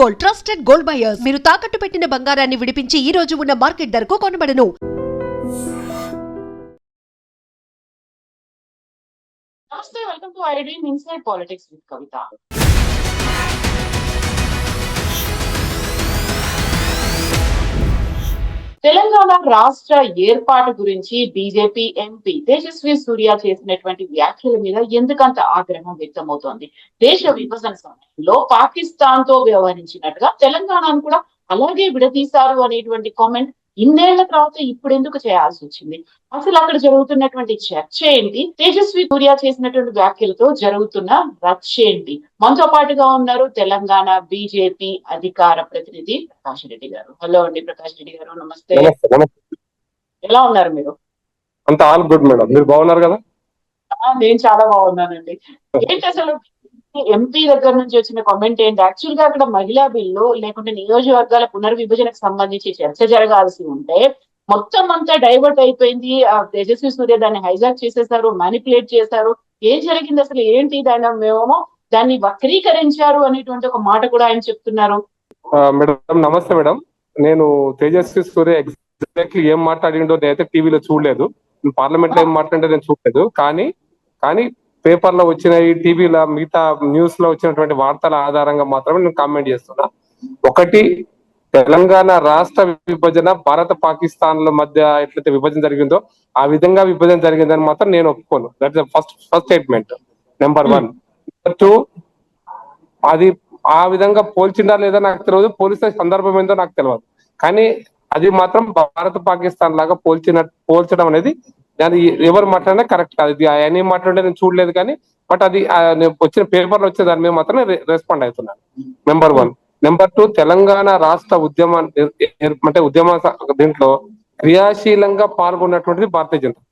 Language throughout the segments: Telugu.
Gold, trusted gold buyers. మీరు తాకట్టు పెట్టిన బంగారాన్ని విడిపించి ఈ రోజు ఉన్న మార్కెట్ ధరకు కొనబడను. నమస్తే, welcome to iDream inside politics with Kavitha. Telangana రాష్ట్ర ఏర్పాటు గురించి బీజేపీ ఎంపీ తేజస్వి సూర్య చేసినటువంటి వ్యాఖ్యల మీద ఎందుకంత ఆగ్రహం వ్యక్తమవుతోంది? దేశ విభజన సమయంలో పాకిస్తాన్ తో వ్యవహరించినట్టుగా తెలంగాణను కూడా అలాగే విడదీశారు అనేటువంటి కామెంట్ ఇన్నేళ్ల తర్వాత ఇప్పుడు ఎందుకు చేయాల్సి వచ్చింది? అసలు అక్కడ జరుగుతున్నటువంటి చర్చ ఏంటి? తేజస్వి సూర్య చేసినటువంటి వ్యాఖ్యలతో జరుగుతున్న రచ్చ ఏంటి? మనతో పాటుగా ఉన్నారు తెలంగాణ బీజేపీ అధికార ప్రతినిధి ప్రకాష్ రెడ్డి గారు. హలో అండి ప్రకాష్ రెడ్డి గారు, నమస్తే. ఎలా ఉన్నారు మీరు? అంత ఆల్ గుడ్ మేడం, మీరు బాగున్నారు కదా? నేను చాలా బాగున్నానండి. ఏంటి అసలు ఎంపీ దగ్గర నుంచి వచ్చిన కామెంట్ ఏంటి? యాక్చువల్ గా అక్కడ మహిళా బిల్లు లేకుంటే నియోజకవర్గాల పునర్విభజనకు సంబంధించి చర్చ జరగాల్సి ఉంటే మొత్తం అంతా డైవర్ట్ అయిపోయింది. తేజస్వి సూర్య దాన్ని హైజాక్ చేసేసారు, మ్యానిపులేట్ చేశారు. ఏం జరిగింది అసలు ఏంటి? మేమేమో దాన్ని వక్రీకరించారు అనేటువంటి ఒక మాట కూడా ఆయన చెప్తున్నారు. మేడం నమస్తే మేడం. నేను తేజస్వి సూర్య ఎగ్జాక్ట్లీ ఏం మాట్లాడిండో నేనైతే టీవీలో చూడలేదు, పార్లమెంట్ లో ఏం మాట్లాడిందో నేను చూడలేదు. కానీ పేపర్ లో వచ్చిన టీవీలో మిగతా న్యూస్ లో వచ్చినటువంటి వార్తల ఆధారంగా మాత్రమే నేను కామెంట్ చేస్తున్నా. ఒకటి, తెలంగాణ రాష్ట్ర విభజన భారత పాకిస్తాన్ల మధ్య ఎట్లయితే విభజన జరిగిందో ఆ విధంగా విభజన జరిగిందని మాత్రం నేను ఒప్పుకోను. That's first statement, number 1. Number 2, అది ఆ విధంగా పోల్చిందా లేదా నాకు తెలియదు, పోలిసిన సందర్భం ఏందో నాకు తెలియదు. కానీ అది మాత్రం భారత పాకిస్తాన్ లాగా పోల్చడం అనేది దాని ఎవరు మాట్లాడినా కరెక్ట్ కాదు. ఇది ఆయన ఏం మాట్లాడే నేను చూడలేదు, కానీ బట్ అది వచ్చిన పేపర్లో వచ్చే దాని మీద మాత్రం రెస్పాండ్ అవుతున్నాను. నెంబర్ 1. నెంబర్ 2, తెలంగాణ రాష్ట్ర ఉద్యమ దీంట్లో క్రియాశీలంగా పాల్గొన్నటువంటిది భారతీయ జనతా.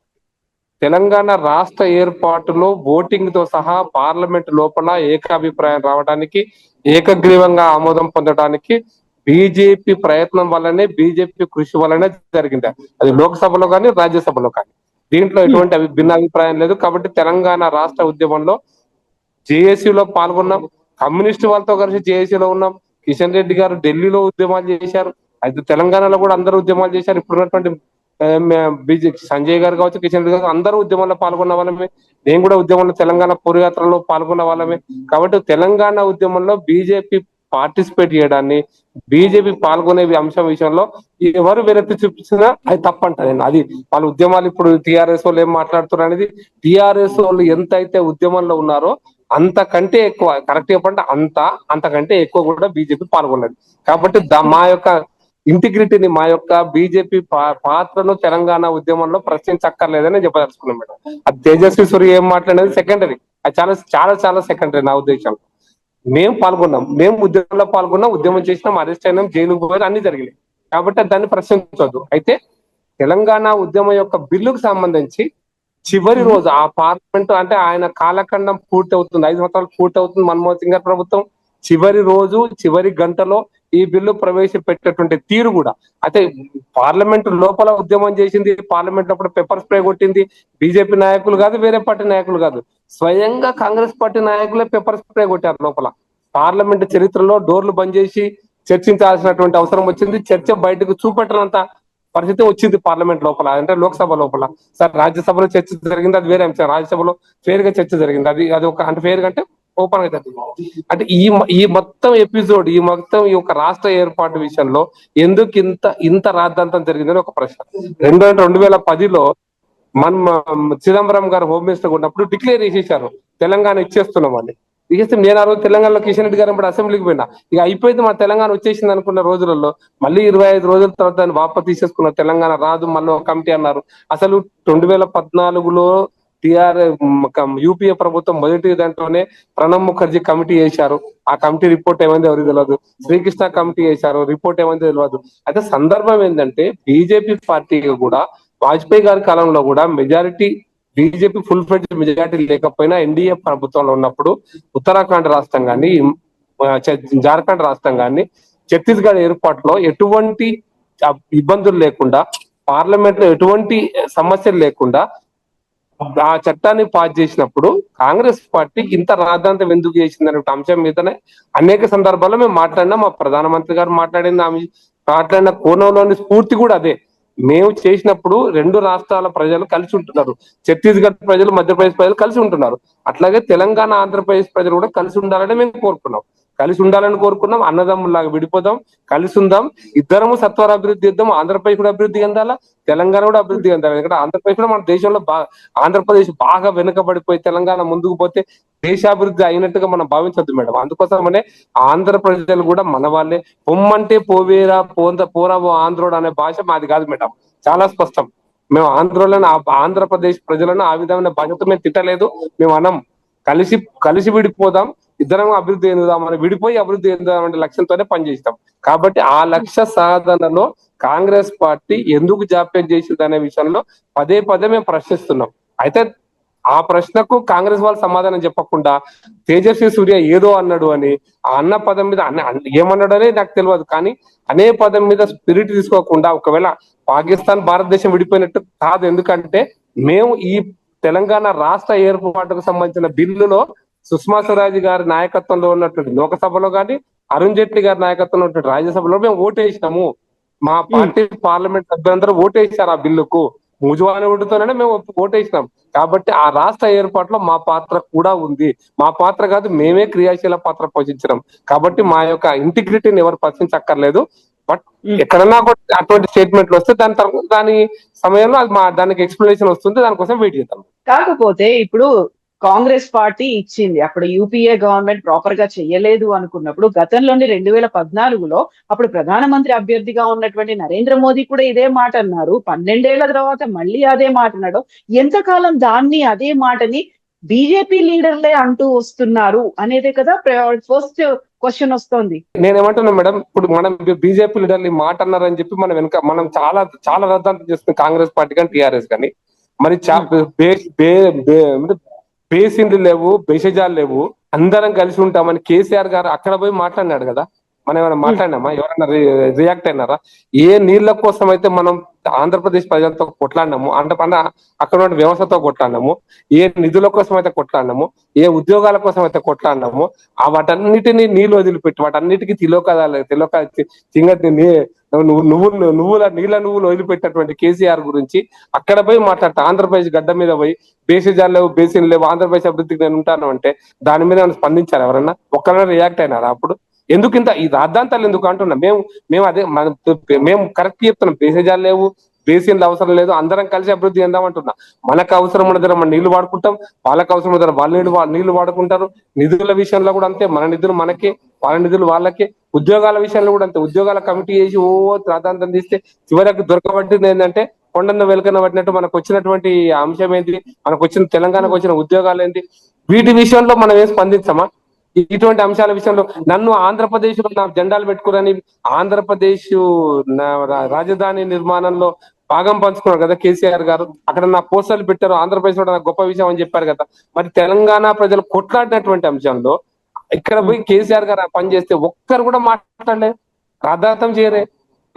తెలంగాణ రాష్ట్ర ఏర్పాటులో ఓటింగ్ తో సహా పార్లమెంట్ లోపల ఏకాభిప్రాయం రావడానికి, ఏకగ్రీవంగా ఆమోదం పొందడానికి బీజేపీ ప్రయత్నం వల్లనే, బీజేపీ కృషి వల్లనే జరిగింది. అది లోక్సభలో కానీ రాజ్యసభలో కానీ దీంట్లో ఎటువంటి భిన్న అభిప్రాయం లేదు. కాబట్టి తెలంగాణ రాష్ట్ర ఉద్యమంలో జేఏసీలో పాల్గొన్నాం, కమ్యూనిస్టు వాళ్ళతో కలిసి జేఏసీలో ఉన్నాం. కిషన్ రెడ్డి గారు ఢిల్లీలో ఉద్యమాలు చేశారు, అయితే తెలంగాణలో కూడా అందరూ ఉద్యమాలు చేశారు. ఇప్పుడున్నటువంటి బీజేపీ సంజయ్ గారు కావచ్చు, కిషన్ రెడ్డి గారు అందరూ ఉద్యమంలో పాల్గొన్న వాళ్ళమే. నేను కూడా ఉద్యమంలో తెలంగాణ పూర్యాత్రలో పాల్గొన్న వాళ్ళమే. కాబట్టి తెలంగాణ ఉద్యమంలో బీజేపీ పార్టిసిపేట్ చేయడాన్ని, బీజేపీ పాల్గొనే అంశం విషయంలో ఎవరు విరక్తి చూపించినా అది తప్పంట. నేను అది వాళ్ళ ఉద్యమాలు ఇప్పుడు టీఆర్ఎస్ వాళ్ళు ఏం మాట్లాడుతున్నారు అనేది, టీఆర్ఎస్ వాళ్ళు ఎంత అయితే ఉద్యమంలో ఉన్నారో అంతకంటే ఎక్కువ, కరెక్ట్ చెప్పంటే అంతకంటే ఎక్కువ కూడా బీజేపీ పాల్గొన్నది. కాబట్టి మా యొక్క ఇంటిగ్రిటీని, మా యొక్క బీజేపీ పాత్రను తెలంగాణ ఉద్యమంలో ప్రశ్నించక్కర్లేదని చెప్పదలుచుకున్నాం మేడం. అది తేజస్వి సూర్య ఏం మాట్లాడేది సెకండరీ, అది చాలా చాలా చాలా సెకండరీ నా ఉద్దేశం. మేము పాల్గొన్నాం, మేము ఉద్యమంలో పాల్గొన్నాం, ఉద్యమం చేసినాం, అరెస్ట్ అయినాం, జైలుకు పోయినా, అన్ని జరిగినాయి. కాబట్టి దాన్ని ప్రశ్నించవద్దు. అయితే తెలంగాణ ఉద్యమం యొక్క బిల్లుకు సంబంధించి చివరి రోజు ఆ పార్లమెంట్ అంటే ఆయన కాలఖండం పూర్తి అవుతుంది, 5 సంవత్సరాలు పూర్తి అవుతుంది మన్మోహన్ సింగ్ గారి ప్రభుత్వం. చివరి రోజు చివరి గంటలో ఈ బిల్లు ప్రవేశపెట్టేటువంటి తీరు కూడా, అయితే పార్లమెంట్ లోపల ఉద్యమం చేసింది, పార్లమెంట్ లోపల పెప్పర్ స్ప్రే కొట్టింది బీజేపీ నాయకులు కాదు, వేరే పార్టీ నాయకులు కాదు, స్వయంగా కాంగ్రెస్ పార్టీ నాయకులే పెప్పర్ స్ప్రే కొట్టారు లోపల. పార్లమెంట్ చరిత్రలో డోర్లు బంద్ చేసి చర్చించాల్సినటువంటి అవసరం వచ్చింది, చర్చ బయటకు చూపెట్టనంత పరిస్థితి వచ్చింది పార్లమెంట్ లోపల, అంటే లోక్సభ లోపల. సార్ రాజ్యసభలో చర్చ జరిగింది, అది వేరే అంశం. రాజ్యసభలో ఫేర్ గా చర్చ జరిగింది, అది ఒక అంటే ఫేర్ గా అంటే ఓపెన్ గా జరిగింది. అంటే ఈ మొత్తం ఎపిసోడ్, ఈ యొక్క రాష్ట్ర ఏర్పాటు విషయంలో ఎందుకు ఇంత రాద్ధాంతం జరిగిందని ఒక ప్రశ్న. 2010లో చిదంబరం గారు హోమ్ మినిస్టర్ ఉన్నప్పుడు డిక్లేర్ చేసేసారు తెలంగాణ ఇచ్చేస్తున్నామని. ఇచ్చేస్తే నేను ఆ రోజు తెలంగాణలో కిషన్ రెడ్డి గారు అసెంబ్లీకి పోయినా, ఇక అయిపోయింది మా తెలంగాణ వచ్చేసింది అనుకున్న రోజులలో మళ్ళీ 25 రోజుల తర్వాత దాన్ని వాపసు తీసేసుకున్నారు. తెలంగాణ రాదు, మళ్ళీ ఒక కమిటీ అన్నారు. అసలు 2014లో యూపీఏ ప్రభుత్వం మొదటి దాంట్లోనే ప్రణబ్ ముఖర్జీ కమిటీ వేశారు. ఆ కమిటీ రిపోర్ట్ ఏమైంది ఎవరికి తెలియదు. శ్రీకృష్ణ కమిటీ వేశారు, రిపోర్ట్ ఏమైంది తెలియదు. అయితే సందర్భం ఏంటంటే బీజేపీ పార్టీకి కూడా వాజ్పేయి గారి కాలంలో కూడా majority, BJP full fledged majority లేకపోయినా ఎన్డీఏ ప్రభుత్వంలో ఉన్నప్పుడు ఉత్తరాఖండ్ రాష్ట్రం కానీ, జార్ఖండ్ రాష్ట్రం కానీ, ఛత్తీస్గఢ్ ఏర్పాటులో ఎటువంటి ఇబ్బందులు లేకుండా, పార్లమెంట్ లో ఎటువంటి సమస్యలు లేకుండా ఆ చట్టాన్ని పాస్ చేసినప్పుడు కాంగ్రెస్ పార్టీ ఇంత రాద్ధాంతం ఎందుకు చేసిందనే అంశం మీదనే అనేక సందర్భాల్లో మేము మాట్లాడినాం. మా ప్రధానమంత్రి గారు మాట్లాడిన కోణంలోని స్ఫూర్తి కూడా అదే. మేము చేసినప్పుడు రెండు రాష్ట్రాల ప్రజలు కలిసి ఉంటున్నారు. ఛత్తీస్గఢ్ ప్రజలు, మధ్యప్రదేశ్ ప్రజలు కలిసి ఉంటున్నారు. అట్లాగే తెలంగాణ, ఆంధ్రప్రదేశ్ ప్రజలు కూడా కలిసి ఉండాలని మేము కోరుకున్నాం. కలిసి ఉండాలని కోరుకున్నాం. అన్నదమ్ములాగా విడిపోదాం, కలిసి ఉందాం, ఇద్దరము సత్వర అభివృద్ధి చేద్దాం. ఆంధ్రప్రదేశ్ కూడా అభివృద్ధి చెందాలా, తెలంగాణ కూడా అభివృద్ధి చెందాలి. ఎందుకంటే ఆంధ్రప్రదేశ్ కూడా మన దేశంలో ఆంధ్రప్రదేశ్ బాగా వెనుకబడిపోయి తెలంగాణ ముందుకు పోతే దేశాభివృద్ధి అయినట్టుగా మనం భావించొద్దు మేడం. అందుకోసమనే ఆంధ్ర ప్రజలు కూడా మన వాళ్ళే. పొమ్మంటే పోవేరా, పోరావో ఆంధ్రోడు అనే భాష మాది కాదు మేడం, చాలా స్పష్టం. మేము ఆంధ్రోలను, ఆంధ్రప్రదేశ్ ప్రజలను ఆ విధమైన భాషతో మేము తిట్టలేదు. మేము అనం కలిసి కలిసి విడిపోదాం, ఇద్దరం అభివృద్ధి చెందుదాం అని, విడిపోయి అభివృద్ధి చెందుదాం అనే లక్ష్యంతోనే పనిచేస్తాం. కాబట్టి ఆ లక్ష్య సాధనలో కాంగ్రెస్ పార్టీ ఎందుకు జాప్యం చేసింది అనే విషయంలో పదే పదే మేము ప్రశ్నిస్తున్నాం. అయితే ఆ ప్రశ్నకు కాంగ్రెస్ వాళ్ళు సమాధానం చెప్పకుండా తేజస్వి సూర్య ఏదో అన్నాడు అని, ఆ అన్న పదం మీద ఏమన్నాడు అనేది నాకు తెలియదు, కానీ అనే పదం మీద స్పిరిట్ తీసుకోకుండా, ఒకవేళ పాకిస్తాన్ భారతదేశం విడిపోయినట్టు కాదు. ఎందుకంటే మేము ఈ తెలంగాణ రాష్ట్ర ఏర్పాటుకు సంబంధించిన బిల్లులో సుష్మా స్వరాజ్ గారి నాయకత్వంలో ఉన్నటువంటి లోకసభలో కానీ, అరుణ్ జైట్లీ గారి నాయకత్వంలో ఉన్నటువంటి రాజ్యసభలో మేము ఓటేసినాము. మా పార్టీ పార్లమెంట్ సభ్యులందరూ ఓటేసారు ఆ బిల్లుకు. ముజువాని ఓటుతోనే మేము ఓటేసినాం. కాబట్టి ఆ రాష్ట్ర ఏర్పాటులో మా పాత్ర కూడా ఉంది. మా పాత్ర కాదు, మేమే క్రియాశీల పాత్ర పోషించినాం. కాబట్టి మా యొక్క ఇంటిగ్రిటీని ఎవరు ప్రశ్నించక్కర్లేదు. బట్ ఎక్కడన్నా అటువంటి స్టేట్మెంట్లు వస్తే దాని సమయంలో అది దానికి ఎక్స్ప్లెనేషన్ వస్తుంది, దానికోసం వెయిట్ చేద్దాం. కాకపోతే ఇప్పుడు కాంగ్రెస్ పార్టీ ఇచ్చింది, అప్పుడు యూపీఏ గవర్నమెంట్ ప్రాపర్ గా చెయ్యలేదు అనుకున్నప్పుడు, గతంలోని 2014లో అప్పుడు ప్రధానమంత్రి అభ్యర్థిగా ఉన్నటువంటి నరేంద్ర మోదీ కూడా ఇదే మాట అన్నారు. 12 ఏళ్ల తర్వాత మళ్ళీ అదే మాట అన్నాడు. ఎంతకాలం అదే మాటని బీజేపీ లీడర్లే అంటూ వస్తున్నారు అనేదే కదా ఫస్ట్ క్వశ్చన్ వస్తోంది. నేనేమంటున్నా మేడం, ఇప్పుడు మనం బీజేపీ లీడర్లు ఈ మాట అన్నారని చెప్పి మనం చాలా చాలా రద్దాంతం చేస్తున్నాం, కాంగ్రెస్ పార్టీ కానీ టీఆర్ఎస్ కానీ. మరి బేసిండ్లు లేవు, బేషజాలు లేవు, అందరం కలిసి ఉంటామని కేసీఆర్ గారు అక్కడ పోయి మాట్లాడినాడు కదా. మనం ఏమైనా మాట్లాడినామా? ఎవరైనా రియాక్ట్ అయినారా? ఏ నీళ్ల కోసం అయితే మనం ఆంధ్రప్రదేశ్ ప్రజలతో కొట్లాడినాము, అంటే అక్కడ ఉన్న వ్యవస్థతో కొట్లాడినాము, ఏ నిధుల కోసం అయితే కొట్లాడినాము, ఏ ఉద్యోగాల కోసం అయితే కొట్లాడినాము, వాటన్నిటిని నీళ్ళు వదిలిపెట్టి వాటన్నిటికీ నువ్వులు వదిలిపెట్టినటువంటి కేసీఆర్ గురించి అక్కడ పోయి మాట్లాడతా, ఆంధ్రప్రదేశ్ గడ్డ మీద పోయి బేసిజాలు లేవు, బేసిన్ లేవు, ఆంధ్రప్రదేశ్ అభివృద్ధికి నేను ఉంటాను అంటే దాని మీద స్పందించారు ఎవరన్నా? ఒక్కరైనా రియాక్ట్ అయినారా? అప్పుడు ఎందుకు ఇంత ఈ రాద్ధాంతాలు ఎందుకు అంటున్నాం? మేము కరెక్ట్ చెప్తున్నాం. బేసిజాలు లేవు, బేసిన్లు అవసరం లేదు, అందరం కలిసి అభివృద్ధి చెందామంటున్నా. మనకు అవసరం ఉన్న దగ్గర మనం నీళ్లు వాడుకుంటాం, వాళ్ళకి అవసరం ఉన్న దగ్గర వాళ్ళు నీళ్లు వాడుకుంటారు. నిధుల విషయంలో కూడా అంతే, మన నిధులు మనకి, వాళ్ళ నిధులు వాళ్ళకి. ఉద్యోగాల విషయంలో కూడా అంతే, ఉద్యోగాల కమిటీ చేసి రాద్ధాంతం తీస్తే చివరికి దొరకబట్టింది ఏంటంటే కొండన్న వెలకన్న పట్టినట్టు మనకు వచ్చినటువంటి అంశం ఏంటి, మనకు వచ్చిన తెలంగాణకు వచ్చిన ఉద్యోగాలు ఏంటి? వీటి విషయంలో మనం ఏం స్పందించమా? ఇటువంటి అంశాల విషయంలో నన్ను ఆంధ్రప్రదేశ్ లో నా జెండాలు పెట్టుకుని ఆంధ్రప్రదేశ్ రాజధాని నిర్మాణంలో భాగం పంచుకున్నారు కదా కేసీఆర్ గారు. అక్కడ నా పోస్టర్లు పెట్టారు, ఆంధ్రప్రదేశ్ లో నాకు గొప్ప విషయం అని చెప్పారు కదా. మరి తెలంగాణ ప్రజలు కొట్లాడినటువంటి అంశంలో ఇక్కడ పోయి కేసీఆర్ గారు పనిచేస్తే ఒక్కరు కూడా మాట్లాడలే, రాద్ధాంతం చేయరే.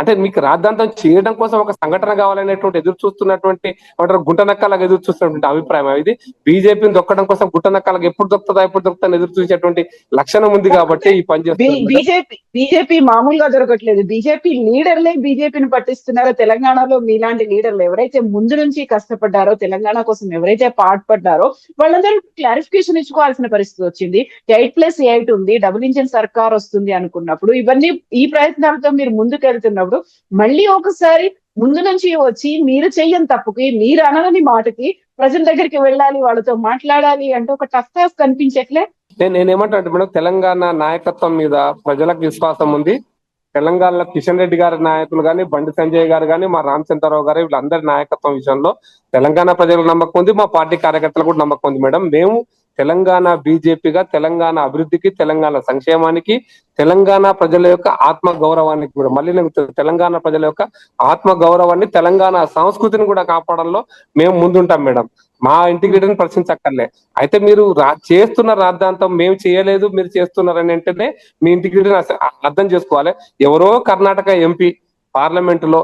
అంటే మీకు రాద్ధాంతం చేయడం కోసం ఒక సంఘటన కావాలనేటువంటి ఎదురు చూస్తున్నటువంటి గుంటనక్కలాగా ఎదురు చూస్తున్నటువంటి అభిప్రాయం ఇది. బీజేపీని దొక్కడం కోసం గుంటనక్కలకు ఎప్పుడు దొరుకుతుందా ఎదురు చూసేటువంటి లక్షణం ఉంది కాబట్టి ఈ పని చేస్తుంది. బీజేపీ మామూలుగా దొరకట్లేదు, బీజేపీ లీడర్లే బీజేపీని పట్టిస్తున్నారు. తెలంగాణలో మీలాంటి లీడర్లు ఎవరైతే ముందు నుంచి కష్టపడ్డారో, తెలంగాణ కోసం ఎవరైతే పాటుపడ్డారో వాళ్ళందరూ క్లారిఫికేషన్ ఇచ్చుకోవాల్సిన పరిస్థితి వచ్చింది. 8+8 ఉంది, డబుల్ ఇంజిన్ సర్కార్ వస్తుంది అనుకున్నప్పుడు, ఇవన్నీ ఈ ప్రయత్నాలతో మీరు ముందుకెళ్తున్నప్పుడు మళ్ళీ ఒకసారి ముందు నుంచి వచ్చి మీరు చెయ్యని తప్పుకి, మీరు అనని మాటకి ప్రజల దగ్గరికి వెళ్ళాలి, వాళ్ళతో మాట్లాడాలి అంటే ఒక టఫ్ టాస్క్ కనిపించట్లే. నేనేమంటే మేడం, తెలంగాణ నాయకత్వం మీద ప్రజలకు విశ్వాసం ఉంది. తెలంగాణలో కిషన్ రెడ్డి గారి నాయకులు కానీ, బండి సంజయ్ గారు కానీ, మా రామచంద్రరావు గారు, వీళ్ళందరి నాయకత్వం విషయంలో తెలంగాణ ప్రజలకు నమ్మకం ఉంది, మా పార్టీ కార్యకర్తలకు కూడా నమ్మకం ఉంది మేడం. మేము తెలంగాణ బీజేపీగా తెలంగాణ అభివృద్ధికి, తెలంగాణ సంక్షేమానికి, తెలంగాణ ప్రజల యొక్క ఆత్మ గౌరవానికి కూడా, మళ్ళీ నేను తెలంగాణ ప్రజల యొక్క ఆత్మ గౌరవాన్ని, తెలంగాణ సంస్కృతిని కూడా కాపాడంలో మేము ముందుంటాం మేడం. మా ఇంటిగ్రిటీని ప్రశ్నించక్కర్లే. అయితే మీరు చేస్తున్న రాద్ధాంతం మేము చేయలేదు, మీరు చేస్తున్నారని అంటేనే మీ ఇంటిగ్రిటీని అర్థం చేసుకోవాలి. ఎవరో కర్ణాటక ఎంపీ పార్లమెంట్ లో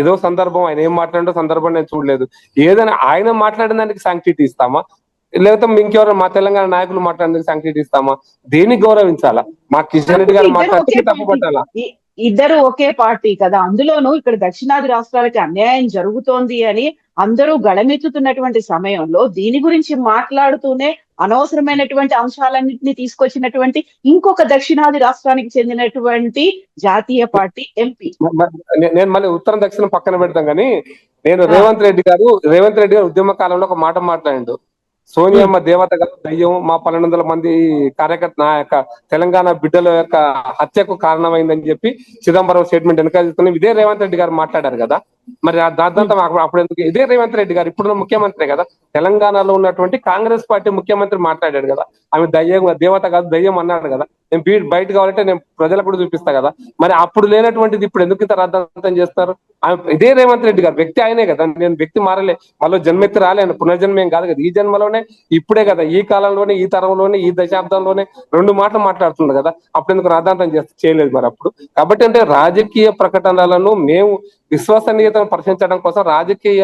ఏదో సందర్భం ఆయన ఏం మాట్లాడో సందర్భం నేను చూడలేదు. ఏదైనా ఆయన మాట్లాడిన దానికి శాంక్టిటీ ఇస్తామా, లేకపోతే ఇంకెవరు మా తెలంగాణ నాయకులు మాట్లాడడానికి శాంక్టిటీ ఇస్తామా? దేన్ని గౌరవించాలా? మా కిషన్ రెడ్డి గారు మాట్లాడితే తప్పు పట్టాలా? ఇద్దరు ఒకే పార్టీ కదా. అందులోనూ ఇక్కడ దక్షిణాది రాష్ట్రాలకి అన్యాయం జరుగుతోంది అని అందరూ గళమెత్తుతున్నటువంటి సమయంలో దీని గురించి మాట్లాడుతూనే అనవసరమైనటువంటి అంశాలన్నింటినీ తీసుకొచ్చినటువంటి ఇంకొక దక్షిణాది రాష్ట్రానికి చెందినటువంటి జాతీయ పార్టీ ఎంపీ. నేను మళ్ళీ ఉత్తరం దక్షిణం పక్కన పెడతాం కానీ, నేను రేవంత్ రెడ్డి గారు ఉద్యమ కాలంలో ఒక మాట మాట్లాడిండు. సోనియమ్మ దేవత గారు దయ్యం, మా 1200 మంది కార్యకర్త నా యొక్క తెలంగాణ బిడ్డల యొక్క హత్యకు కారణమైందని చెప్పి చిదంబరం స్టేట్మెంట్ వెనకాల ఇదే రేవంత్ రెడ్డి గారు మాట్లాడారు కదా. మరి దాదాపు అప్పుడు ఎందుకు ఇదే రేవంత్ రెడ్డి గారు ఇప్పుడు ముఖ్యమంత్రి కదా, తెలంగాణలో ఉన్నటువంటి కాంగ్రెస్ పార్టీ ముఖ్యమంత్రి మాట్లాడాడు కదా, ఆమె దయ్యం దేవత కాదు దయ్యం అన్నాడు కదా. నేను బయట కావాలంటే నేను ప్రజలకు కూడా చూపిస్తా కదా. మరి అప్పుడు లేనటువంటిది ఇప్పుడు ఎందుకు ఇంత రాద్ధాంతం చేస్తారు? ఇదే రేవంత్ రెడ్డి గారు వ్యక్తి ఆయనే కదా. నేను వ్యక్తి మారలే, మళ్ళీ జన్మెత్తి రాలేను, పునర్జన్మేం కాదు కదా. ఈ జన్మలోనే ఇప్పుడే కదా, ఈ కాలంలోనే, ఈ తరంలోనే, ఈ దశాబ్దంలోనే 2 మాటలు మాట్లాడుతుంది కదా. అప్పుడు ఎందుకు రాద్ధాంతం చేయలేదు మరి అప్పుడు? కాబట్టి అంటే రాజకీయ ప్రకటనలను మేము విశ్వసనీయతను పరిశీలించడం కోసం రాజకీయ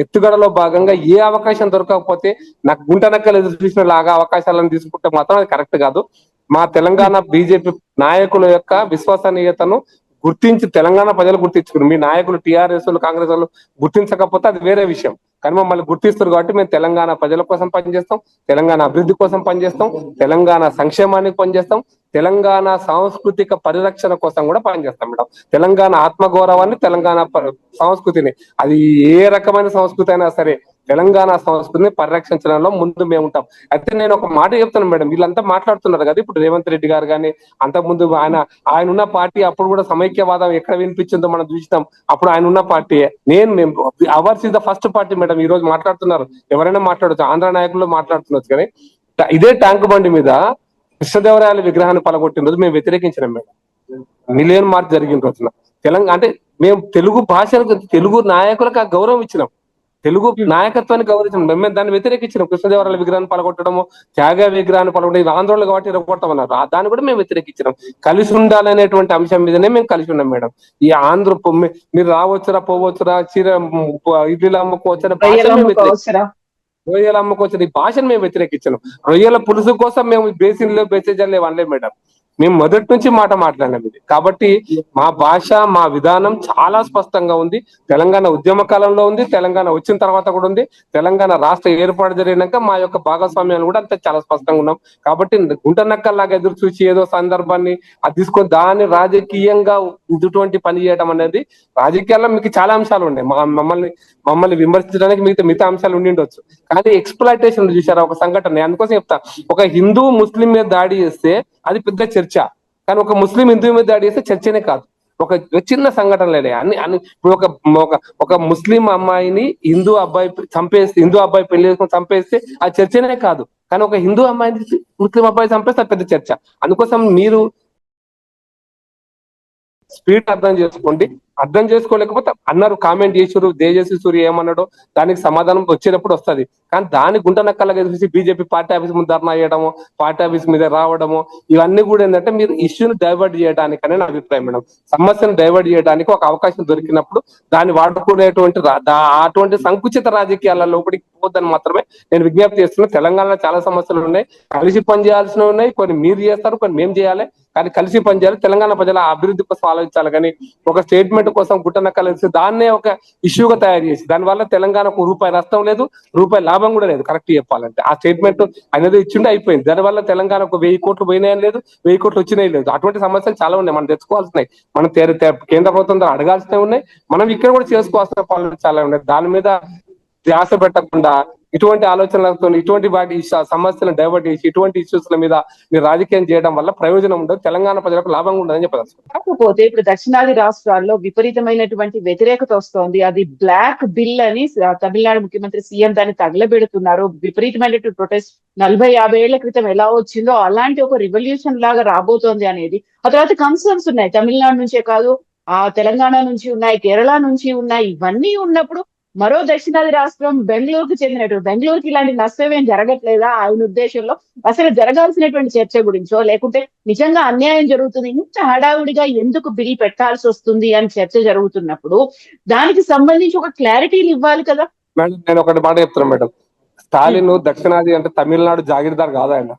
ఎత్తుగడలో భాగంగా ఏ అవకాశం దొరకకపోతే నాకు గుంట నక్కలు ఎదురు చూసిన లాగా అవకాశాలను తీసుకుంటే మాత్రం అది కరెక్ట్ కాదు. మా తెలంగాణ బీజేపీ నాయకుల యొక్క విశ్వసనీయతను గుర్తించి తెలంగాణ ప్రజలు గుర్తించుకున్నారు. మీ నాయకులు టీఆర్ఎస్ కాంగ్రెస్ వాళ్ళు గుర్తించకపోతే అది వేరే విషయం, కానీ మమ్మల్ని గుర్తిస్తారు కాబట్టి మేము తెలంగాణ ప్రజల కోసం పనిచేస్తాం, తెలంగాణ అభివృద్ధి కోసం పనిచేస్తాం, తెలంగాణ సంక్షేమానికి పనిచేస్తాం, తెలంగాణ సాంస్కృతిక పరిరక్షణ కోసం కూడా పనిచేస్తాం మేడం. తెలంగాణ ఆత్మగౌరవాన్ని, తెలంగాణ సంస్కృతిని, అది ఏ రకమైన సంస్కృతి అయినా సరే తెలంగాణ సంస్కృతిని పరిరక్షించడంలో ముందు మేము ఉంటాం. అయితే నేను ఒక మాట చెప్తాను మేడం, వీళ్ళంతా మాట్లాడుతున్నారు కదా ఇప్పుడు రేవంత్ రెడ్డి గారు కానీ, అంతకుముందు ఆయన ఉన్న పార్టీ అప్పుడు కూడా సమైక్యవాదం ఎక్కడ వినిపించిందో మనం చూసినాం. అప్పుడు ఆయన ఉన్న party hours is the first party madam. ఈ రోజు మాట్లాడుతున్నారు, ఎవరైనా మాట్లాడచ్చు, ఆంధ్ర నాయకులు మాట్లాడుతున్నారు. కానీ ఇదే ట్యాంక్ బండి మీద కృష్ణదేవరాయల విగ్రహాన్ని పలగొట్టిన రోజు మేము వ్యతిరేకించినాం మేడం. మిలియన్ మార్క్ జరిగిన రోజున తెలంగాణ అంటే మేము తెలుగు భాషలకు, తెలుగు నాయకులకు ఆ గౌరవం ఇచ్చినాం, తెలుగు నాయకత్వాన్ని గౌరవించడం. మేము దాన్ని వ్యతిరేకించినాం. కృష్ణదేవరాయల విగ్రహాన్ని పలగొట్టడము, త్యాగ విగ్రహాన్ని పలగొట్టడం, ఆంధ్రలో కాబట్టి ఇరగొట్టమన్నారు, దాన్ని కూడా మేము వ్యతిరేకించినాం. కలిసి ఉండాలనేటువంటి అంశం మీదనే మేము కలిసి ఉన్నాం మేడం. ఈ ఆంధ్ర మీరు రావచ్చురా, పోవచ్చురా, చీర ఇడ్లీలు అమ్ముకోవచ్చురా, రొయ్యలు అమ్ముకోవచ్చు, ఈ భాషను మేము వ్యతిరేకించాం. రొయ్యల పులుసు కోసం మేము బేసిన్లో బేసేజాలు అనలేదు మేడం. మేము మొదటి నుంచి మాట మాట్లాడినాం ఇది. కాబట్టి మా భాష, మా విధానం చాలా స్పష్టంగా ఉంది. తెలంగాణ ఉద్యమ కాలంలో ఉంది, తెలంగాణ వచ్చిన తర్వాత కూడా ఉంది, తెలంగాణ రాష్ట్ర ఏర్పాటు జరిగినాక మా యొక్క భాగస్వామ్యాలు కూడా అంతే చాలా స్పష్టంగా ఉన్నాం. కాబట్టి గుంట నక్కల్లాగా ఎదురు చూసి ఏదో సందర్భాన్ని అది తీసుకొని దాన్ని రాజకీయంగా ఇటువంటి పని చేయడం అనేది, రాజకీయాల్లో మీకు చాలా అంశాలు ఉన్నాయి. మమ్మల్ని విమర్శించడానికి మిగతా అంశాలు ఉండిండొచ్చు, కానీ ఎక్స్‌ప్లాయిటేషన్ చూసారా ఒక సంఘటన. అందుకోసం చెప్తా, ఒక హిందూ ముస్లిం మీద దాడి చేస్తే అది పెద్ద చర్చ, కానీ ఒక ముస్లిం హిందూ మీద దాడి చేస్తే చర్చనే కాదు. ఒక చిన్న సంఘటనలే అన్ని ఒక ముస్లిం అమ్మాయిని హిందూ అబ్బాయి పెళ్లి చేసుకుని చంపేస్తే ఆ చర్చనే కాదు, కానీ ఒక హిందూ అమ్మాయిని ముస్లిం అబ్బాయి చంపేస్తే అది పెద్ద చర్చ. అందుకోసం మీరు స్పీడ్ అర్థం చేసుకోలేకపోతే అన్నారు, కామెంట్ చేసారు, తేజస్వి సూర్య ఏమన్నాడో దానికి సమాధానం వచ్చేటప్పుడు వస్తుంది. కానీ దాని గుంట నక్కలాగా చూసి బీజేపీ పార్టీ ఆఫీస్ ముందు ధర్నా చేయడము, పార్టీ ఆఫీస్ మీద రావడము, ఇవన్నీ కూడా ఏంటంటే మీరు ఇష్యూని డైవర్ట్ చేయడానికనే నా అభిప్రాయం మేడం. సమస్యను డైవర్ట్ చేయడానికి ఒక అవకాశం దొరికినప్పుడు దాన్ని వాడుకునేటువంటి అటువంటి సంకుచిత రాజకీయాల లోపలికి పోద్దని మాత్రమే నేను విజ్ఞప్తి చేస్తున్నాను. తెలంగాణలో చాలా సమస్యలు ఉన్నాయి, కలిసి పనిచేయాల్సినవి ఉన్నాయి, కొన్ని మీరు చేస్తారు, కొన్ని మేము చేయాలి, కానీ కలిసి పనిచేయాలి. తెలంగాణ ప్రజల అభివృద్ధి కోసం ఆలోచించాలి, కానీ ఒక స్టేట్మెంట్ కోసం గుట్టనక్కలు దాన్నే ఒక ఇష్యూగా తయారు చేసి దానివల్ల తెలంగాణకు రూపాయి నష్టం లేదు, రూపాయి లాభం కూడా లేదు. కరెక్ట్ చెప్పాలంటే ఆ స్టేట్మెంట్ అనేది ఇచ్చిండే అయిపోయింది. దానివల్ల తెలంగాణకు 1000 కోట్లు పోయినాయని లేదు, 1000 కోట్లు వచ్చినాయి లేదు. అటువంటి సమస్యలు చాలా ఉన్నాయి, మనం తెచ్చుకోవాల్సినాయి, మనం కేంద్ర ప్రభుత్వం అడగాల్సినవి ఉన్నాయి, మనం ఇక్కడ కూడా చేసుకోవాల్సిన పనులు చాలా ఉన్నాయి. దాని మీద ధ్యాస పెట్టకుండా ఇటువంటి ఆలోచనలతో ఇటువంటి వాటి సమస్యలను డైవర్ట్ చేసి ఇటువంటి ఇష్యూస్ల మీద మీరు రాజకీయం చేయడం వల్ల ప్రయోజనం ఉండదు, తెలంగాణ ప్రజలకు లాభంగా ఉండదని చెప్పదలుచుకుంటారు. కాకపోతే ఇప్పుడు దక్షిణాది రాష్ట్రాల్లో విపరీతమైనటువంటి వ్యతిరేకత వస్తోంది. అది బ్లాక్ బిల్ అని తమిళనాడు ముఖ్యమంత్రి సీఎం దాన్ని తగలబెడుతున్నారు. విపరీతమైనటువంటి ప్రొటెస్ట్ 40-50 ఏళ్ల క్రితం ఎలా వచ్చిందో అలాంటి ఒక రివల్యూషన్ లాగా రాబోతోంది అనేది. ఆ తర్వాత కన్సర్న్స్ ఉన్నాయి, తమిళనాడు నుంచే కాదు, తెలంగాణ నుంచి ఉన్నాయి, కేరళ నుంచి ఉన్నాయి. ఇవన్నీ ఉన్నప్పుడు మరో దక్షిణాది రాష్ట్రం బెంగళూరుకు చెందినటువంటి బెంగళూరుకి ఇలాంటి నష్టం ఏం జరగట్లేదా ఆయన ఉద్దేశంలో? అసలు జరగాల్సినటువంటి చర్చ గురించో లేకుంటే నిజంగా అన్యాయం జరుగుతుంది, ఇంత హడావుడిగా ఎందుకు బిల్ పెట్టాల్సి వస్తుంది అని చర్చ జరుగుతున్నప్పుడు దానికి సంబంధించి ఒక క్లారిటీలు ఇవ్వాలి కదా. మేడం నేను ఒకటి మాట చెప్తున్నాను మేడం. స్టాలిన్ దక్షిణాది అంటే తమిళనాడు జాగీర్దార్ కాదు ఆయన,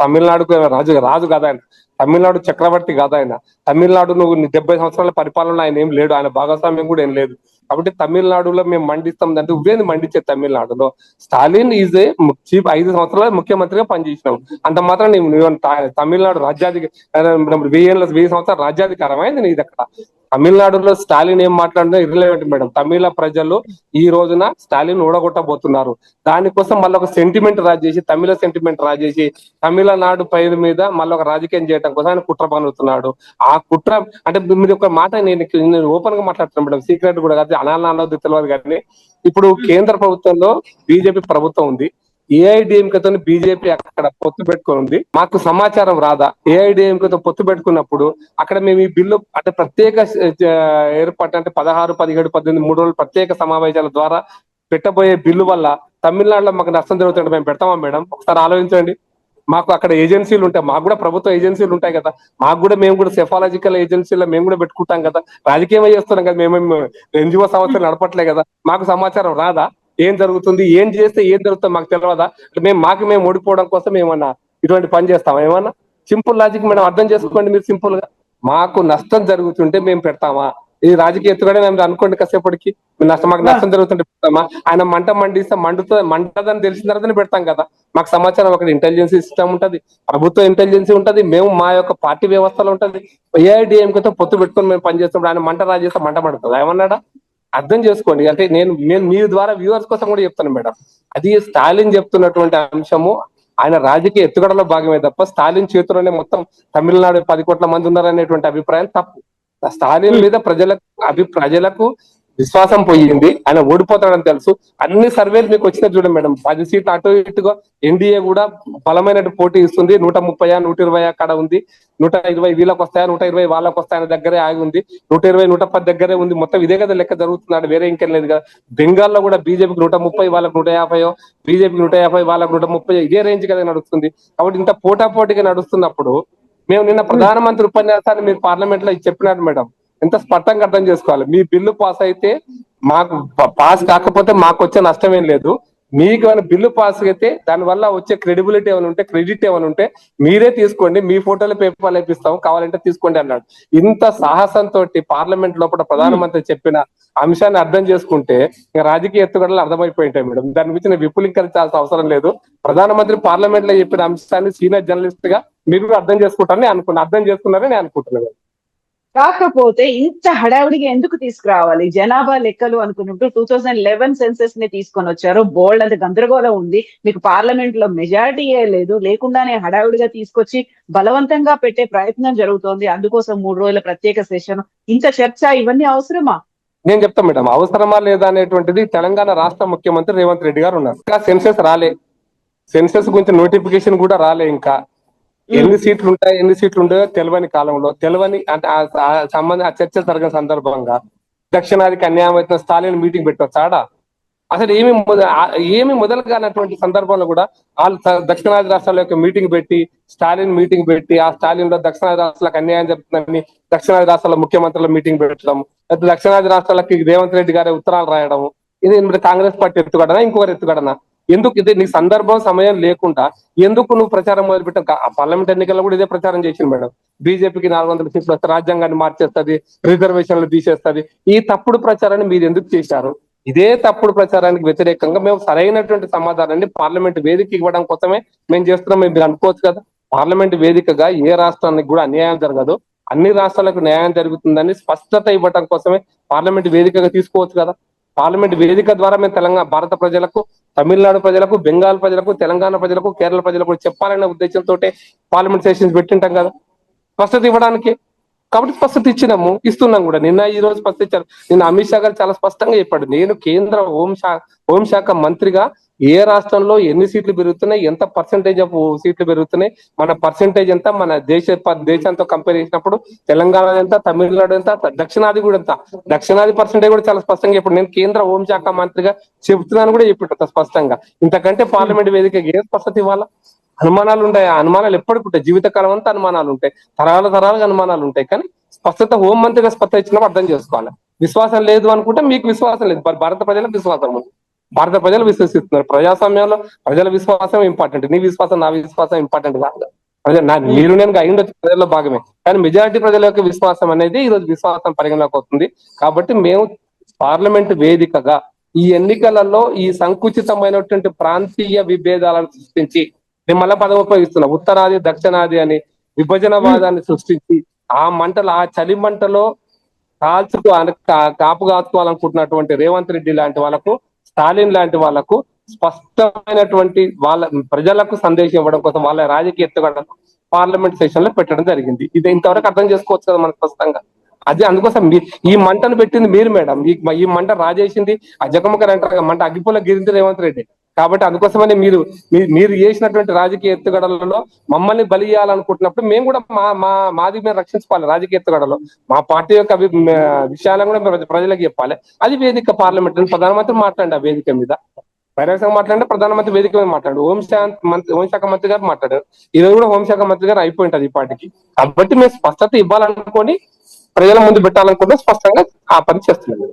తమిళనాడుకు రాజు కాదు ఆయన, తమిళనాడు చక్రవర్తి కాదు ఆయన, తమిళనాడు నువ్వు 70 సంవత్సరాల పరిపాలన ఆయన ఏం లేడు, ఆయన భాగస్వామ్యం కూడా ఏం లేదు. కాబట్టి తమిళనాడులో మేము మండిస్తాం అంటే ఉవ్వేది మండించే తమిళనాడులో. స్టాలిన్ ఈజ్ ఏ చీఫ్ 5 సంవత్సరాలు ముఖ్యమంత్రిగా పనిచేసినావు, అంత మాత్రం నువ్వు తమిళనాడు రాజ్యాధిక 1000 సంవత్సరాలు రాజ్యాధికారమైంది నీది అక్కడ. తమిళనాడులో స్టాలిన్ ఏం మాట్లాడినా ఇర్రిలెవెంట్ మేడం. తమిళ ప్రజలు ఈ రోజున స్టాలిన్ ఓడగొట్టబోతున్నారు. దానికోసం మళ్ళీ ఒక సెంటిమెంట్ రాజేసి, తమిళ సెంటిమెంట్ రాజేసి తమిళనాడు పైన మీద మళ్ళీ ఒక రాజకీయం చేయడం కోసం ఆయన కుట్ర పన్నుతున్నాడు. ఆ కుట్ర అంటే మీరు ఒక మాట నేను ఓపెన్ గా మాట్లాడుతున్నాను మేడం, సీక్రెట్ కూడా కాదు, అనాలన్నది తెలియదు. కానీ ఇప్పుడు కేంద్ర ప్రభుత్వంలో బీజేపీ ప్రభుత్వం ఉంది, ఏఐడిఎంకేతో బీజేపీ అక్కడ పొత్తు పెట్టుకుని ఉంది. మాకు సమాచారం రాదా? ఏఐడిఎంకేతో పొత్తు పెట్టుకున్నప్పుడు అక్కడ మేము ఈ బిల్లు అంటే ప్రత్యేక ఏర్పాటు అంటే 16, 17, 18 3 రోజులు ప్రత్యేక సమావేశాల ద్వారా పెట్టబోయే బిల్లు వల్ల తమిళనాడులో మాకు నష్టం జరుగుతుంటే మేము పెడతామా మేడం? ఒకసారి ఆలోచించండి. మాకు అక్కడ ఏజెన్సీలు ఉంటాయి, మాకు కూడా ప్రభుత్వ ఏజెన్సీలు ఉంటాయి కదా, మాకు కూడా మేము కూడా సెఫాలజికల్ ఏజెన్సీలో మేము కూడా పెట్టుకుంటాం కదా, రాజకీయం చేస్తున్నాం కదా, మేము ఎన్జిఓ సంస్థలు నడపట్లే కదా, మాకు సమాచారం రాదా? ఏం జరుగుతుంది, ఏం చేస్తే ఏం జరుగుతుందో మాకు తెలియదా? మేము ఓడిపోవడం కోసం ఏమన్నా ఇటువంటి పని చేస్తామా? ఏమన్నా సింపుల్ లాజిక్ మేడం, అర్థం చేసుకోండి మీరు సింపుల్ గా. మాకు నష్టం జరుగుతుంటే మేము పెడతామా? ఈ రాజకీయ ఎత్తుగడే మేము అనుకోండి కాసేపటికి, మాకు నష్టం జరుగుతుంటే పెడతామా? ఆయన మండిస్తే మంటదని తెలిసిన తర్వాతనే పెడతాం కదా. మాకు సమాచారం అక్కడ ఇంటెలిజెన్స్ సిస్టమ్ ఉంటది, ప్రభుత్వ ఇంటెలిజెన్సీ ఉంటది, మేము మా యొక్క పార్టీ వ్యవస్థలో ఉంటది. ఏఐడిఎంకేతో పొత్తు పెట్టుకొని మేము పనిచేస్తున్నప్పుడు ఆయన మంట రాజేస్తే మంట పడుతుంది ఏమన్నాడా? అర్థం చేసుకోండి. అంటే నేను మీ ద్వారా వ్యూవర్స్ కోసం కూడా చెప్తాను మేడం, అది స్టాలిన్ చెప్తున్నటువంటి అంశము ఆయన రాజకీయ ఎత్తుగడలో భాగమే తప్ప స్టాలిన్ చేతిలోనే మొత్తం తమిళనాడు 10 కోట్ల మంది ఉన్నారనేటువంటి అభిప్రాయం తప్పు. స్టాలిన్ మీద ప్రజలకు విశ్వాసం పోయింది, ఆయన ఓడిపోతాడని తెలుసు. అన్ని సర్వేలు మీకు వచ్చినా చూడండి మేడం, 10 సీట్లు అటు ఇటుగా ఎన్డీఏ కూడా బలమైన పోటీ ఇస్తుంది. 130, 120 అక్కడ ఉంది, 120 వీళ్ళకి వస్తాయా, 120 వాళ్ళకి వస్తాయని దగ్గరే ఆగి ఉంది, 120, 110 దగ్గరే ఉంది. మొత్తం ఇదే కదా లెక్క జరుగుతున్నాడు, వేరే ఇంకేం లేదు కదా. బెంగాల్లో కూడా బీజేపీకి 130 వాళ్ళకి 150, బీజేపీకి 150 వాళ్ళకి 130, ఇదే రేంజ్ కదా నడుస్తుంది. కాబట్టి ఇంత పోటాపోటీగా నడుస్తున్నప్పుడు మేము నిన్న ప్రధానమంత్రి ఉపన్యాసాన్ని మీరు పార్లమెంట్ లో చెప్పినారు మేడం, ఎంత స్పష్టంగా అర్థం చేసుకోవాలి. మీ బిల్లు పాస్ అయితే మాకు పాస్ కాకపోతే మాకు వచ్చే నష్టం ఏం లేదు, మీకు ఏమైనా బిల్లు పాస్ అయితే దానివల్ల వచ్చే క్రెడిబిలిటీ ఏమైనా ఉంటే, క్రెడిట్ ఏమైనా ఉంటే మీరే తీసుకోండి, మీ ఫోటోలు పేపర్లు వేపిస్తాం కావాలంటే తీసుకోండి అన్నాడు. ఇంత సాహసంతో పార్లమెంట్ లోపల ప్రధానమంత్రి చెప్పిన అంశాన్ని అర్థం చేసుకుంటే రాజకీయ ఎత్తుగడలు అర్థమైపోయి ఉంటాయి మేడం. దాని గురించి నేను విపులీకరించాల్సిన అవసరం లేదు. ప్రధానమంత్రి పార్లమెంట్ లో చెప్పిన అంశాన్ని సీనియర్ జర్నలిస్ట్ గా మీరు కూడా అర్థం అర్థం చేసుకున్నారని అనుకుంటున్నాను. కాకపోతే ఇంత హడావుడిగా ఎందుకు తీసుకురావాలి? జనాభా లెక్కలు అనుకున్నప్పుడు 2011 సెన్సెస్ ని తీసుకొని వచ్చారు, బోల్డ్ అంత గందరగోళం ఉంది, మీకు పార్లమెంట్ లో మెజారిటీయే లేదు, లేకుండానే హడావుడిగా తీసుకొచ్చి బలవంతంగా పెట్టే ప్రయత్నం జరుగుతోంది. అందుకోసం 3 రోజుల ప్రత్యేక సెషన్, ఇంత చర్చ, ఇవన్నీ అవసరమా? నేను చెప్తాను మేడం, అవసరమా లేదా అనేటువంటిది తెలంగాణ రాష్ట్ర ముఖ్యమంత్రి రేవంత్ రెడ్డి గారు ఉన్నారు. ఇంకా సెన్సెస్ రాలే, సెన్సెస్ గురించి నోటిఫికేషన్ కూడా రాలే, ఇంకా ఎన్ని సీట్లు ఉంటాయో తెలియని కాలంలో, తెలియని అంటే ఆ చర్చ జరిగిన సందర్భంగా దక్షిణాదికి అన్యాయం అవుతున్న స్టాలిన్ మీటింగ్ పెట్టొచ్చాడా? అసలు ఏమి మొదలు కానటువంటి సందర్భంలో కూడా వాళ్ళు దక్షిణాది రాష్ట్రాల యొక్క మీటింగ్ పెట్టి, స్టాలిన్ మీటింగ్ పెట్టి, ఆ స్టాలిన్ లో దక్షిణాది రాష్ట్రాలకు అన్యాయం జరుగుతుందని దక్షిణాది రాష్ట్రాల ముఖ్యమంత్రుల మీటింగ్ పెట్టడం, దక్షిణాది రాష్ట్రాలకి రేవంత్ రెడ్డి గారి ఉత్తరాలు రాయడం, ఇది కాంగ్రెస్ పార్టీ ఎత్తుగడనా ఇంకొకరు ఎత్తుగడనా? ఎందుకు ఇది నీ సందర్భం సమయం లేకుండా ఎందుకు నువ్వు ప్రచారం మొదలుపెట్టావు? పార్లమెంట్ ఎన్నికల్లో కూడా ఇదే ప్రచారం చేసింది మేడం, బీజేపీకి 400 సీట్లు వస్తే రాజ్యాంగాన్ని మార్చేస్తుంది, రిజర్వేషన్లు తీసేస్తుంది. ఈ తప్పుడు ప్రచారాన్ని మీరు ఎందుకు చేశారు? ఇదే తప్పుడు ప్రచారానికి వ్యతిరేకంగా మేము సరైనటువంటి సమాధానాన్ని పార్లమెంట్ వేదిక ఇవ్వడం కోసమే మేము చేస్తున్నాం. మీరు అనుకోవచ్చు కదా, పార్లమెంట్ వేదికగా ఏ రాష్ట్రానికి కూడా అన్యాయం జరగదు, అన్ని రాష్ట్రాలకు న్యాయం జరుగుతుందని స్పష్టత ఇవ్వడం కోసమే పార్లమెంట్ వేదికగా తీసుకోవచ్చు కదా. పార్లమెంట్ వేదిక ద్వారా మేము భారత ప్రజలకు, తమిళనాడు ప్రజలకు, బెంగాల్ ప్రజలకు, తెలంగాణ ప్రజలకు, కేరళ ప్రజలకు చెప్పాలనే ఉద్దేశంతో పార్లమెంట్ సెషన్స్ పెట్టింటాం కదా, స్పష్టత ఇవ్వడానికి. కాబట్టి స్పష్టత ఇస్తున్నాం కూడా. నిన్న ఈ రోజు స్పష్టత ఇచ్చారు. నిన్న అమిత్ షా గారు చాలా స్పష్టంగా చెప్పాడు, నేను కేంద్ర హోంశాఖ మంత్రిగా ఏ రాష్ట్రంలో ఎన్ని సీట్లు పెరుగుతున్నాయి, ఎంత పర్సెంటేజ్ ఆఫ్ సీట్లు పెరుగుతున్నాయి, మన పర్సెంటేజ్ ఎంత, మన దేశంతో కంపేర్ చేసినప్పుడు తెలంగాణ ఎంత, తమిళనాడు ఎంత, దక్షిణాది కూడా ఎంత, దక్షిణాది పర్సెంటేజ్ కూడా చాలా స్పష్టంగా చెప్పాడు. నేను కేంద్ర హోంశాఖ మంత్రిగా చెబుతున్నాను కూడా చెప్పాడు స్పష్టంగా. ఇంతకంటే పార్లమెంట్ వేదిక ఏ స్పష్టత ఇవ్వాలా? అనుమానాలు ఉంటాయి, ఆ అనుమానాలు ఎప్పటికి ఉంటాయి, జీవితకాలం అంతా అనుమానాలు ఉంటాయి, తరాలుగా అనుమానాలు ఉంటాయి. కానీ స్పష్టత హోంమంత్రిగా స్పష్టత ఇచ్చినప్పుడు అర్థం చేసుకోవాలి. విశ్వాసం లేదు అనుకుంటే మీకు విశ్వాసం లేదు, భారత ప్రజలకు విశ్వాసం ఉంది. భారత ప్రజలు విశ్వసిస్తున్నారు. ప్రజాస్వామ్యంలో ప్రజల విశ్వాసం ఇంపార్టెంట్, నీ విశ్వాసం నా విశ్వాసం ఇంపార్టెంట్ కాదు. మీరు నేను అయ్యుండొచ్చు ప్రజల్లో భాగమే, కానీ మెజారిటీ ప్రజల యొక్క విశ్వాసం అనేది ఈ రోజు విశ్వాసం పరిగణలోకి వస్తుంది. కాబట్టి మేము పార్లమెంట్ వేదికగా ఈ ఎన్నికలలో ఈ సంకుచితమైనటువంటి ప్రాంతీయ విభేదాలను సృష్టించి, నేను మళ్ళా పదం ఉపయోగిస్తున్నా, ఉత్తరాది దక్షిణాది అని విభజనవాదాన్ని సృష్టించి ఆ మంటలు, ఆ చలి మంటలో కాపు కాచుకోవాలనుకుంటున్నటువంటి రేవంత్ రెడ్డి లాంటి వాళ్ళకు, స్టాలిన్ లాంటి వాళ్ళకు స్పష్టమైనటువంటి వాళ్ళ ప్రజలకు సందేశం ఇవ్వడం కోసం వాళ్ళ రాజకీయ ఎత్తుగడను పార్లమెంట్ సెషన్ లో పెట్టడం జరిగింది. ఇది ఇంతవరకు అర్థం చేసుకోవచ్చు కదా మనకు స్పష్టంగా. అదే అందుకోసం ఈ మంటను పెట్టింది మీరు మేడం, ఈ మంట రాజేసింది అజకమ్మకర్ అంటారు, మంట అగ్గిపుల్ల గిరింది రేవంత్ రెడ్డి. కాబట్టి అందుకోసమని మీరు చేసినటువంటి రాజకీయ ఎత్తుగడలలో మమ్మల్ని బలి చేయాలనుకుంటున్నప్పుడు మేము కూడా మాది మేము రక్షించుకోవాలి. రాజకీయ ఎత్తుగడలో మా పార్టీ యొక్క విషయాలను కూడా ప్రజలకు చెప్పాలి. అది వేదిక పార్లమెంట్. ప్రధానమంత్రి మాట్లాడండి ఆ వేదిక మీద, బహిరంగంగా మాట్లాడండి, ప్రధానమంత్రి వేదిక మీద మాట్లాడు, హోంశాఖ మంత్రి గారు మాట్లాడారు, ఈ రోజు కూడా హోంశాఖ మంత్రి గారు అయిపోయింటది ఈ పార్టీకి. కాబట్టి మేము స్పష్టత ఇవ్వాలనుకొని ప్రజల ముందు పెట్టాలనుకుంటే స్పష్టంగా ఆ పని చేస్తున్నాం.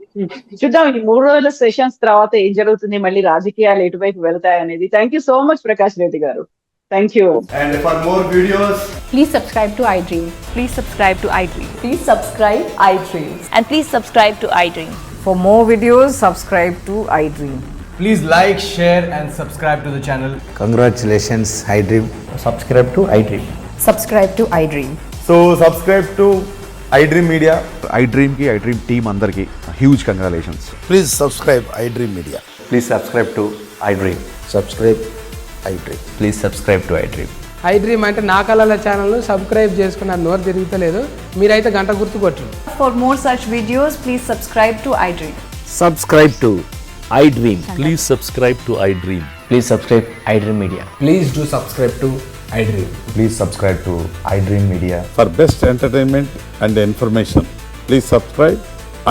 చూద్దాం ఈ 3 రోజుల సెషన్స్ తర్వాత ఏం జరుగుతుంది, మళ్ళీ రాజకీయాలు ఎటువైపు వెళ్తాయి అనేది. Thank you so much Prakash Reddy garu. Thank you. And for more videos, Please subscribe to iDream. Please subscribe to iDream. Please subscribe iDream. And please subscribe to iDream. For more videos, subscribe to iDream. please like, share and subscribe to the channel. Congratulations, iDream. Subscribe to iDream. Subscribe to iDream. So subscribe to iDream Media. iDream team andarki huge congratulations. Please subscribe iDream Media. Please subscribe to iDream. Subscribe iDream. Please subscribe to iDream. iDream అంటే నా కళల ఛానల్ను సబ్స్క్రైబ్ చేసుకున్న నోరు తిరుగుతలేదు, మీరైతే గంట గుర్తు కొట్టండి. For more such videos, please subscribe to iDream. Subscribe to iDream. Please subscribe to iDream. Please subscribe iDream Media. Please do subscribe to iDream. Please subscribe to iDream Media. For best entertainment and information, please subscribe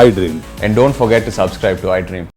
iDream. And don't forget to subscribe to iDream.